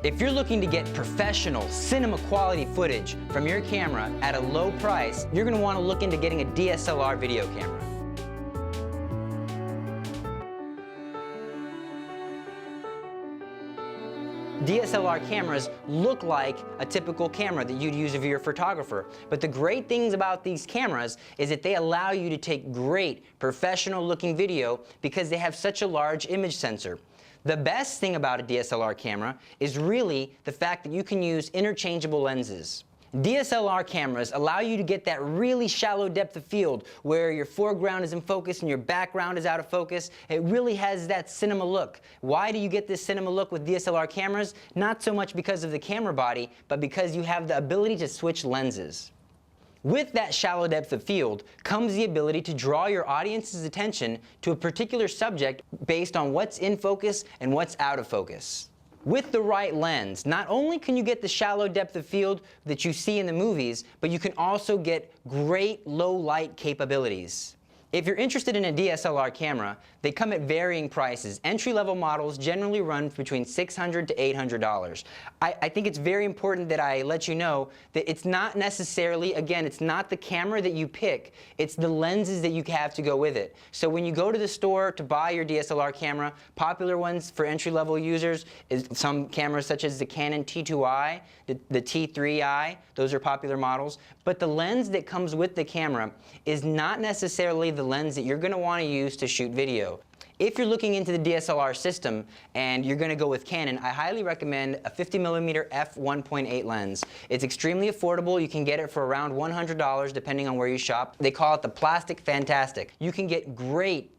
If you're looking to get professional cinema quality footage from your camera at a low price, you're going to want to look into getting a DSLR video camera. DSLR cameras look like a typical camera that you'd use if you're a photographer. But the great things about these cameras is that they allow you to take great professional looking video because they have such a large image sensor. The best thing about a DSLR camera is really the fact that you can use interchangeable lenses. DSLR cameras allow you to get that really shallow depth of field where your foreground is in focus and your background is out of focus. It really has that cinema look. Why do you get this cinema look with DSLR cameras? Not so much because of the camera body, but because you have the ability to switch lenses. With that shallow depth of field comes the ability to draw your audience's attention to a particular subject based on what's in focus and what's out of focus. With the right lens, not only can you get the shallow depth of field that you see in the movies, but you can also get great low light capabilities. If you're interested in a DSLR camera, they come at varying prices. Entry-level models generally run between $600 to $800. I think it's very important that I let you know that it's not necessarily, again, it's not the camera that you pick, it's the lenses that you have to go with it. So when you go to the store to buy your DSLR camera, popular ones for entry-level users is some cameras such as the Canon T2i, the T3i, those are popular models. But the lens that comes with the camera is not necessarily the lens that you're going to want to use to shoot video. If you're looking into the DSLR system and you're going to go with Canon, I highly recommend a 50mm f1.8 lens. It's extremely affordable. You can get it for around $100 depending on where you shop. They call it the Plastic Fantastic. You can get great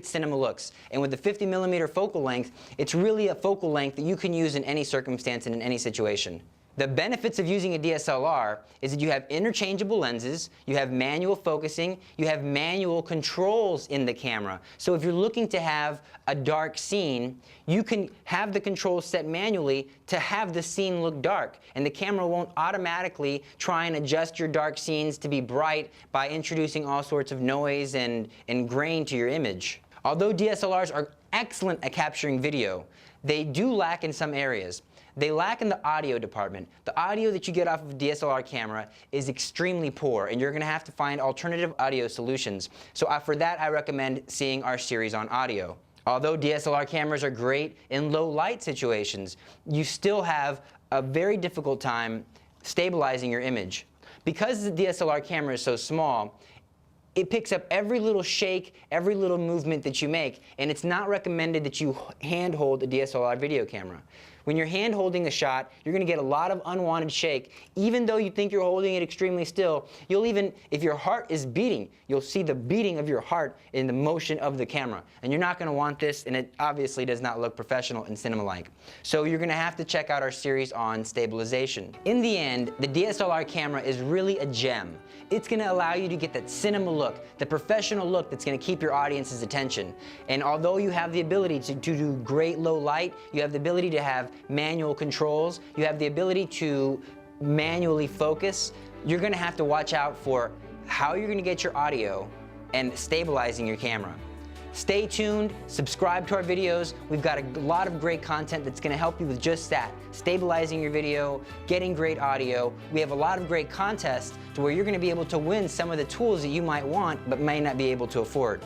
cinema looks, and with the 50mm focal length, it's really a focal length that you can use in any circumstance and in any situation. The benefits of using a DSLR is that you have interchangeable lenses, you have manual focusing, you have manual controls in the camera. So if you're looking to have a dark scene, you can have the controls set manually to have the scene look dark, and the camera won't automatically try and adjust your dark scenes to be bright by introducing all sorts of noise and grain to your image. Although DSLRs are excellent at capturing video, they do lack in some areas. They lack in the audio department. The audio that you get off of a DSLR camera is extremely poor, and you're going to have to find alternative audio solutions. So for that, I recommend seeing our series on audio. Although DSLR cameras are great in low light situations, you still have a very difficult time stabilizing your image. Because the DSLR camera is so small, it picks up every little shake, every little movement that you make, and it's not recommended that you hand-hold a DSLR video camera. When you're hand-holding a shot, you're going to get a lot of unwanted shake. Even though you think you're holding it extremely still, you'll even, if your heart is beating, you'll see the beating of your heart in the motion of the camera. And you're not going to want this, and it obviously does not look professional and cinema-like. So you're going to have to check out our series on stabilization. In the end, the DSLR camera is really a gem. It's going to allow you to get that cinema look, the professional look that's going to keep your audience's attention. And although you have the ability to do great low light, you have the ability to have manual controls, you have the ability to manually focus, you're going to have to watch out for how you're going to get your audio and stabilizing your camera. Stay tuned, subscribe to our videos. We've got a lot of great content that's going to help you with just that, stabilizing your video, getting great audio. We have a lot of great contests to where you're going to be able to win some of the tools that you might want but may not be able to afford.